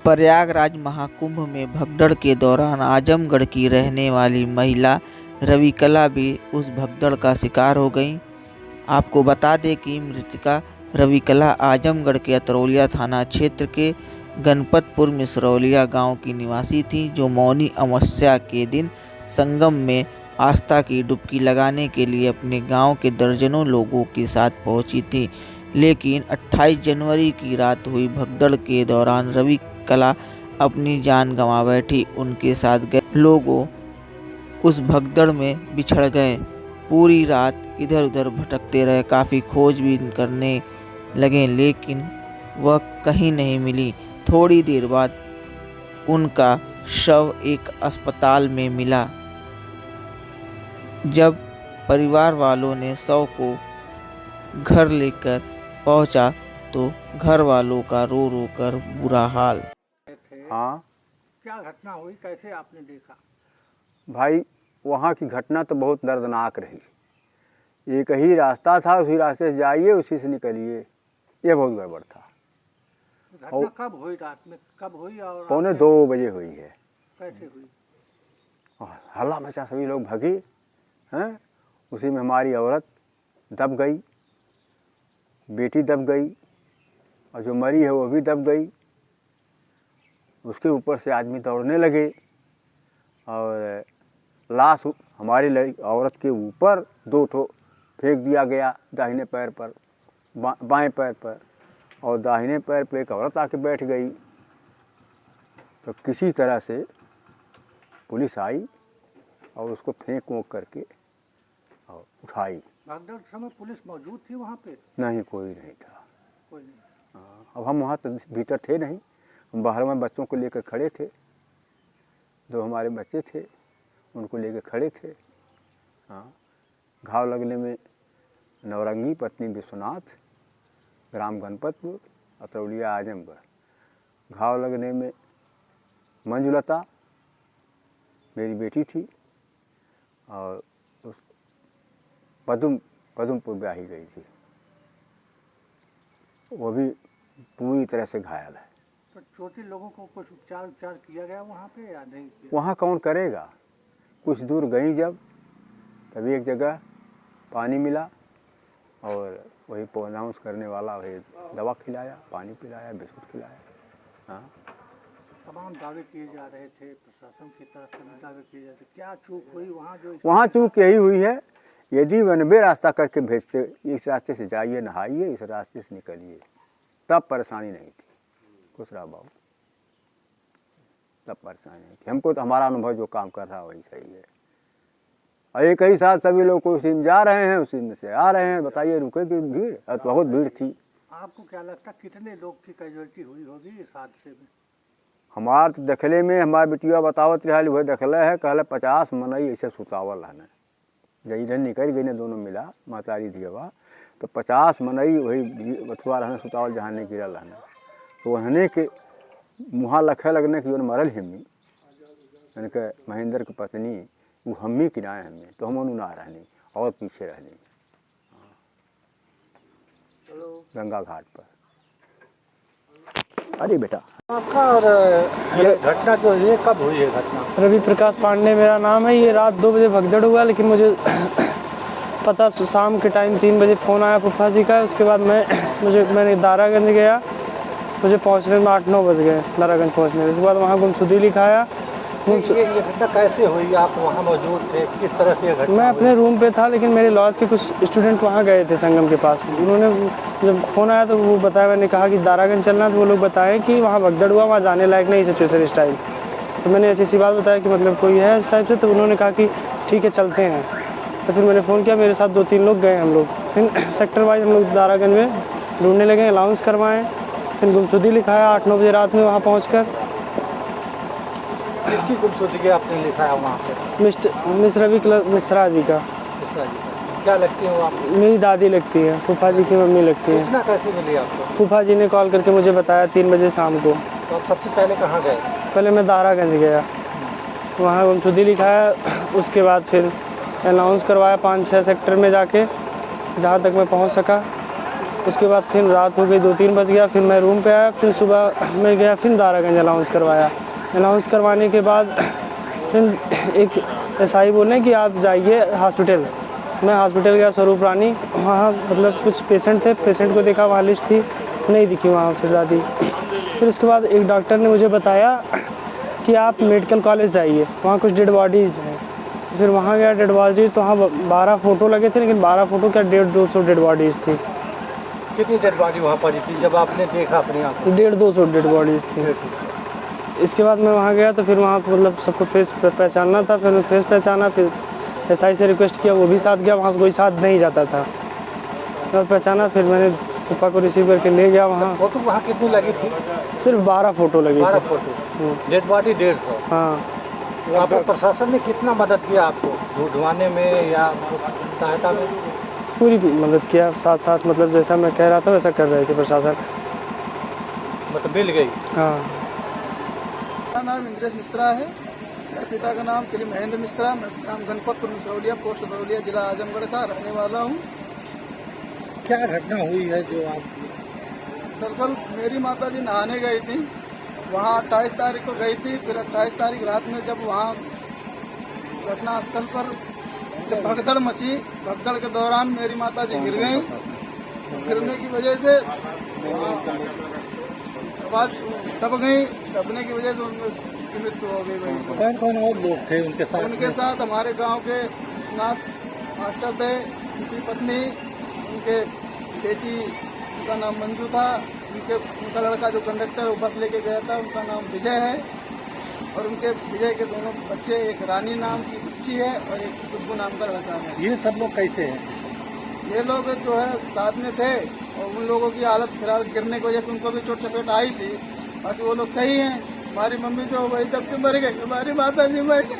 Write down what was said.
प्रयागराज महाकुंभ में भगदड़ के दौरान आजमगढ़ की रहने वाली महिला रविकला भी उस भगदड़ का शिकार हो गई। आपको बता दें कि मृतका रविकला आजमगढ़ के अतरौलिया थाना क्षेत्र के गणपतपुर मिसरौलिया गांव की निवासी थी, जो मौनी अमावस्या के दिन संगम में आस्था की डुबकी लगाने के लिए अपने गांव के दर्जनों लोगों के साथ पहुंची थी। लेकिन 28 जनवरी की रात हुई भगदड़ के दौरान रविकला अपनी जान गंवा बैठी। उनके साथ गए लोगों उस भगदड़ में बिछड़ गए। पूरी रात इधर उधर भटकते रहे, काफ़ी खोजबीन करने लगे, लेकिन वह कहीं नहीं मिली। थोड़ी देर बाद उनका शव एक अस्पताल में मिला। जब परिवार वालों ने शव को घर लेकर पहुंचा तो घर वालों का रो रो कर बुरा हाल। हाँ, क्या घटना हुई, कैसे आपने देखा? भाई वहाँ की घटना तो बहुत दर्दनाक रही। एक ही रास्ता था, उसी रास्ते से जाइए, उसी से निकलिए, ये बहुत गड़बड़ था। घटना कब हुई, रात में कब हुई? और 1:45 बजे हुई है। कैसे हुई? हल्ला मचा, सभी लोग भगे हैं। उसी में हमारी औरत दब गई, बेटी दब गई, और जो मरी है वो भी दब गई। उसके ऊपर से आदमी दौड़ने लगे और लाश हमारी औरत के ऊपर 2 ठो फेंक दिया गया, दाहिने पैर पर, बाएं पैर पर, और दाहिने पैर पे एक औरत आके बैठ गई। तो किसी तरह से पुलिस आई और उसको फेंक वोंक करके और उठाई। भगदड़ समय पुलिस मौजूद थी वहाँ पे? नहीं, कोई नहीं था। कोई नहीं। अब हम वहाँ तो भीतर थे नहीं, हम बाहर में बच्चों को लेकर खड़े थे। 2 हमारे बच्चे थे, उनको लेकर खड़े थे। हाँ, घाव लगने में नवरंगी पत्नी विश्वनाथ, ग्राम गणपतपुर, अतरौलिया आजमगढ़। घाव लगने में मंजुलता मेरी बेटी थी, और उस पदुमपुर ब्याही गई थी, वो भी पूरी तरह से घायल है। तो चोटिल लोगों को कुछ उपचार किया गया वहाँ पे या नहीं किया? वहाँ कौन करेगा? कुछ दूर गई जब, तभी एक जगह पानी मिला, और वही अनाउंस करने वाला वही दवा खिलाया, पानी पिलाया, बिस्कुट खिलाया। हाँ, तमाम दावे किए जा रहे थे, प्रशासन की तरफ से भी दावे किए जाते, क्या चूक हुई वहाँ? जो वहाँ चूक यही हुई है, यदि वनबे रास्ता करके भेजते, इस रास्ते से जाइए, नहाइए, इस रास्ते से निकलिए, तब परेशानी नहीं थी। खुश रहा बाबू, तब परेशानी नहीं थी। हमको तो हमारा अनुभव जो काम कर रहा वही सही है। और एक ही साथ सभी लोग उसी में जा रहे हैं, उसी में से आ रहे हैं। बताइए, रुकेगी भीड़? और बहुत भीड़ थी। आपको क्या लगता, कितने लोग की कैजुअलिटी हुई होगी इस हादसे में? हमार तो देखले में, हमारे बेटिया बतावत रहा, वह देखले है, कहले 50 मनई ऐसे सुतावल है। जैसे निकल गई ने दोनों मिला, मातारी दियवा, तो 50 मनई वही बथुआ रहने सुतावल जहाँ नहीं गिरल रहना। तो उन्होंने के मुँहा लखे लगने की जो मरल हमी, उनके महेंद्र की पत्नी, वो हमी किनाए हमें, तो हम उन्होंने ना रहनी और पीछे रहनी गंगा घाट पर। अरे बेटा, आपका और ये घटना जो ये कब हुई है घटना? रवि प्रकाश पांडे मेरा नाम है। ये रात 2 बजे भगदड़ हुआ, लेकिन मुझे पता शाम के टाइम 3 बजे फ़ोन आया फूफा जी का। उसके बाद मैंने दारागंज गया, मुझे पहुंचने में 8-9 बज गए दारागंज पहुंचने में। उसके बाद वहाँ गुमशुदी लिखाया। ये घटना कैसे हुई? आप वहाँ मौजूद थे, किस तरह से ये घटना? मैं अपने रूम पे था, लेकिन मेरे लॉज के कुछ स्टूडेंट वहाँ गए थे संगम के पास। उन्होंने जब फ़ोन आया तो वो बताया, मैंने कहा कि दारागंज चलना, तो वो लोग बताए कि वहाँ भगदड़ हुआ, वहाँ जाने लायक नहीं सिचुएशन इस टाइम। तो मैंने ऐसी बात बताया कि मतलब कोई है इस टाइप से, तो उन्होंने कहा कि ठीक है चलते हैं। तो फिर मैंने फ़ोन किया, मेरे साथ 2-3 लोग गए हम लोग। फिर सेक्टर वाइज हम लोग दारागंज में ढूंढने लगे, अलाउंस करवाएँ, फिर गुमशुदी लिखाया 8-9 बजे रात में वहाँ पहुँच कर। किसकी गुमशुदगी के आपने लिखा है वहाँ पे? मिस रवि मिश्रा जी का। क्या लगती है वो आपको? मेरी दादी लगती है, फूफा जी की मम्मी लगती है। सूचना कैसे मिली आपको? फूफा जी ने कॉल करके मुझे बताया 3 बजे शाम को। तो आप सबसे पहले कहाँ गए? पहले मैं दारागंज गया, वहाँ गुमशुदी लिखाया। उसके बाद फिर अनाउंस करवाया 5-6 सेक्टर में जाके, जहाँ तक मैं पहुँच सका। उसके बाद फिर रात हो गई, 2-3 बज गया। फिर मैं रूम पे आया, फिर सुबह मैं गया, फिर दारागंज अनाउंस करवाया। अनाउंस करवाने के बाद फिर एक एसआई बोले कि आप जाइए हॉस्पिटल। मैं हॉस्पिटल गया स्वरूप रानी, वहाँ मतलब कुछ पेशेंट थे, पेशेंट को देखा, वहाँ लिस्ट थी, नहीं दिखी वहाँ फिर दादी। फिर उसके बाद एक डॉक्टर ने मुझे बताया कि आप मेडिकल कॉलेज जाइए, वहाँ कुछ डेड बॉडीज हैं। फिर वहाँ गया डेड बॉडी, तो वहाँ 12 फ़ोटो लगे थे, लेकिन 12 फ़ोटो क्या 150-200 डेड बॉडीज़ थी। कितनी डेड बॉडी वहाँ पर थी जब आपने देखा अपनी आँखों? 150-200 डेड बॉडीज़ थी। इसके बाद मैं वहाँ गया तो फिर वहाँ मतलब सबको फेस पहचानना था, फिर मैं फेस पहचाना। फिर एसआई से रिक्वेस्ट किया, वो भी साथ गया, वहाँ से कोई साथ नहीं जाता था। तो पहचाना, फिर मैंने पापा को रिसीव करके ले गया वहाँ। फोटो वहाँ कितनी लगी थी? सिर्फ 12 फ़ोटो लगी 12 थी। Photo, dead body 150। हाँ, वहाँ पर प्रशासन ने कितना मदद किया आपको ढूंढवाने में या सहायता में? पूरी मदद किया, साथ साथ मतलब जैसा मैं कह रहा था वैसा कर रहे थे प्रशासन। मतलब मिल गई? हाँ। मेरा नाम इंद्रेश मिश्रा है। मेरे पिता का नाम श्री महेंद्र मिश्रा, मेरा नाम गणपतपुर मिश्रौलिया, पोस्ट बरौलिया, जिला आजमगढ़ का रहने वाला हूँ। क्या घटना हुई है जो आप? दरअसल मेरी माता जी नहाने गई थी, वहाँ 28 तारीख को गई थी। फिर 28 तारीख रात में जब वहाँ घटना स्थल पर जब भगदड़ मची, भगदड़ के दौरान मेरी माता जी गिर गई। गिरने की वजह से आवाज दब गई, दबने की वजह से उनकी मृत्यु हो गई। कौन कौन और लोग थे उनके साथ? उनके साथ हमारे गांव के स्नात मास्टर थे, उनकी पत्नी, उनके बेटी, उनका नाम मंजू था, उनका लड़का जो कंडक्टर वो बस लेके गया था, उनका नाम विजय है, और उनके विजय के दोनों बच्चे, एक रानी नाम की बच्ची है और एक गुड्डू नाम का लड़का है। ये सब लोग कैसे हैं? ये लोग जो है साथ में थे, और उन लोगों की हालत फिलहाल गिरने की वजह से उनको भी चोट चपेट आई थी, बाकी वो लोग सही हैं। हमारी मम्मी जो वही दब के मर गई, हमारी माता जी मर गई।